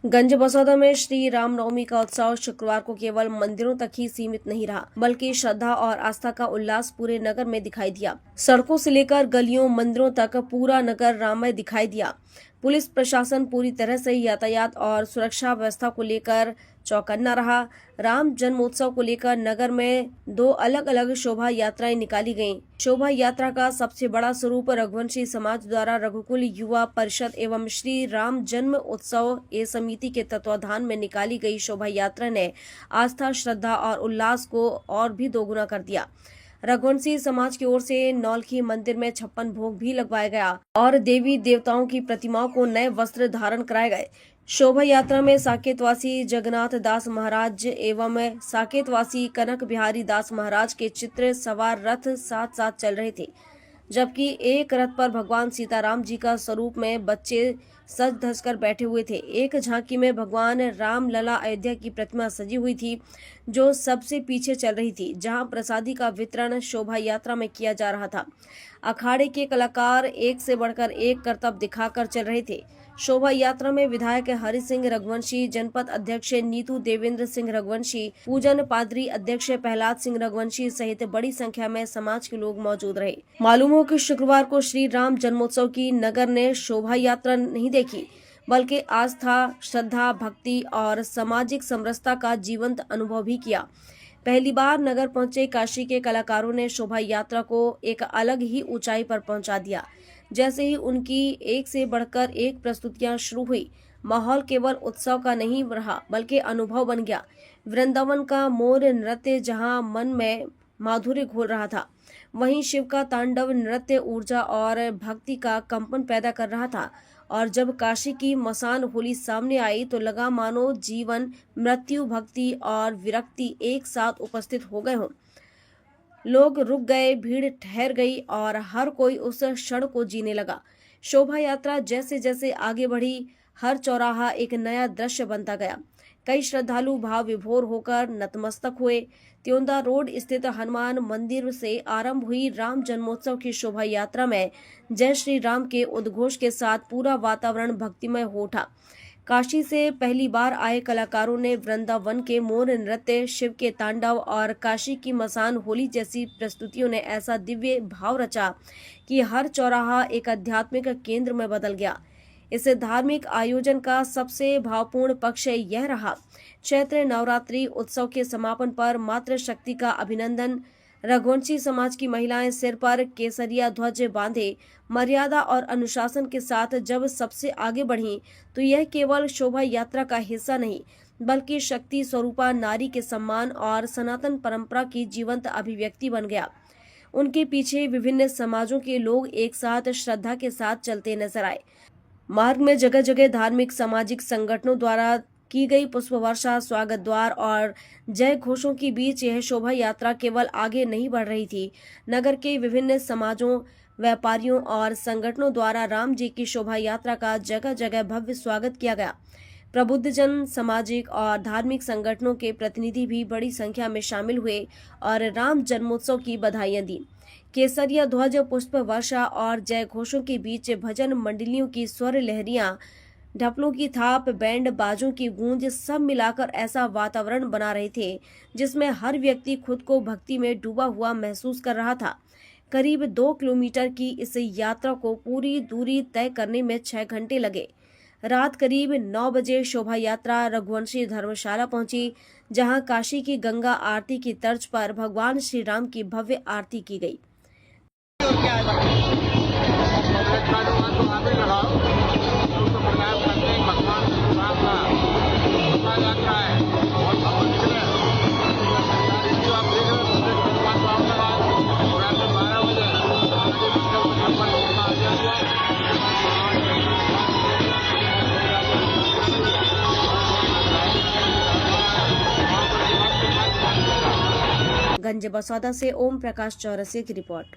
गंज बसौदा में श्री रामनवमी का उत्सव शुक्रवार को केवल मंदिरों तक ही सीमित नहीं रहा, बल्कि श्रद्धा और आस्था का उल्लास पूरे नगर में दिखाई दिया। सड़कों से लेकर गलियों, मंदिरों तक पूरा नगर राममय दिखाई दिया। पुलिस प्रशासन पूरी तरह से यातायात और सुरक्षा व्यवस्था को लेकर चौकन्ना रहा। राम जन्मोत्सव को लेकर नगर में 2 अलग अलग शोभा यात्राएं निकाली गईं। शोभा यात्रा का सबसे बड़ा स्वरूप रघुवंशी समाज द्वारा रघुकुल युवा परिषद एवं श्री राम जन्म उत्सव ए समिति के तत्वाधान में निकाली गई शोभा यात्रा ने आस्था, श्रद्धा और उल्लास को और भी दोगुना कर दिया। रघुवंशी समाज की ओर से नौलखी मंदिर में 56 भोग भी लगवाया गया और देवी देवताओं की प्रतिमाओं को नए वस्त्र धारण कराए गए। शोभा यात्रा में साकेतवासी जगन्नाथ दास महाराज एवं साकेतवासी कनक बिहारी दास महाराज के चित्र सवार रथ साथ साथ चल रहे थे, जबकि एक रथ पर भगवान सीताराम जी का स्वरूप में बच्चे सज धज कर बैठे हुए थे। एक झांकी में भगवान राम लला अयोध्या की प्रतिमा सजी हुई थी, जो सबसे पीछे चल रही थी, जहां प्रसादी का वितरण शोभा यात्रा में किया जा रहा था। अखाड़े के कलाकार एक से बढ़कर एक करतब दिखाकर चल रहे थे। शोभा यात्रा में विधायक हरि सिंह रघुवंशी, जनपद अध्यक्ष नीतू देवेंद्र सिंह रघुवंशी, पूजन पादरी अध्यक्ष प्रहलाद सिंह रघुवंशी सहित बड़ी संख्या में समाज के लोग मौजूद रहे। मालूम हो कि शुक्रवार को श्री राम जन्मोत्सव की नगर ने शोभा यात्रा नहीं देखी, बल्कि आस्था, श्रद्धा, भक्ति और सामाजिक समरसता का जीवंत अनुभव भी किया। पहली बार नगर पहुंचे काशी के कलाकारों ने शोभा यात्रा को एक अलग ही ऊंचाई पर पहुंचा दिया। जैसे ही उनकी एक से बढ़कर एक प्रस्तुतियां शुरू हुई, माहौल केवल उत्सव का नहीं रहा, बल्कि अनुभव बन गया। वृंदावन का मोर नृत्य जहां मन में माधुर्य घोल रहा था, वहीं शिव का तांडव नृत्य ऊर्जा और भक्ति का कंपन पैदा कर रहा था। और जब काशी की मसान होली सामने आई तो लगा मानो जीवन, मृत्यु, भक्ति और विरक्ति एक साथ उपस्थित हो गए हों। लोग रुक गए, भीड़ ठहर गई और हर कोई उस क्षण को जीने लगा। शोभा यात्रा जैसे जैसे आगे बढ़ी, हर चौराहा एक नया दृश्य बनता गया। कई श्रद्धालु भाव विभोर होकर नतमस्तक हुए। त्योंदा रोड स्थित हनुमान मंदिर से आरंभ हुई राम जन्मोत्सव की शोभा यात्रा में जय श्री राम के उद्घोष के साथ पूरा वातावरण भक्तिमय हो उठा। काशी से पहली बार आए कलाकारों ने वृंदावन के मोर नृत्य, शिव के तांडव और काशी की मसान होली जैसी प्रस्तुतियों ने ऐसा दिव्य भाव रचा कि हर चौराहा एक आध्यात्मिक केंद्र में बदल गया। इस धार्मिक आयोजन का सबसे भावपूर्ण पक्ष यह रहा, चैत्र नवरात्रि उत्सव के समापन पर मातृशक्ति का अभिनंदन। रघुवंशी समाज की महिलाएं सिर पर केसरिया ध्वज बांधे मर्यादा और अनुशासन के साथ जब सबसे आगे बढ़ीं, तो यह केवल शोभा यात्रा का हिस्सा नहीं, बल्कि शक्ति स्वरूपा नारी के सम्मान और सनातन परंपरा की जीवंत अभिव्यक्ति बन गया। उनके पीछे विभिन्न समाजों के लोग एक साथ श्रद्धा के साथ चलते नजर आए। मार्ग में जगह जगह धार्मिक सामाजिक संगठनों द्वारा की गई पुष्प वर्षा, स्वागत द्वार और जय घोषों के बीच यह शोभा यात्रा केवल आगे नहीं बढ़ रही थी। नगर के विभिन्न समाजों, व्यापारियों और संगठनों द्वारा राम जी की शोभा यात्रा का जगह जगह भव्य स्वागत किया गया। प्रबुद्धजन, सामाजिक और धार्मिक संगठनों के प्रतिनिधि भी बड़ी संख्या में शामिल हुए और राम जन्मोत्सव की बधाइयां दी। केसरिया ध्वज, पुष्प वर्षा और जय घोषों के बीच भजन मंडलियों की स्वर लहरियां, ढपलों की थाप, बैंड बाजों की गूंज सब मिलाकर ऐसा वातावरण बना रहे थे जिसमें हर व्यक्ति खुद को भक्ति में डूबा हुआ महसूस कर रहा था। करीब 2 किलोमीटर की इस यात्रा को पूरी दूरी तय करने में 6 घंटे लगे। रात करीब 9 बजे शोभा यात्रा रघुवंशी धर्मशाला पहुंची, जहां काशी की गंगा आरती की तर्ज पर भगवान श्री राम की भव्य आरती की गई। गंज बसौदा से ओम प्रकाश चौरसिया की रिपोर्ट।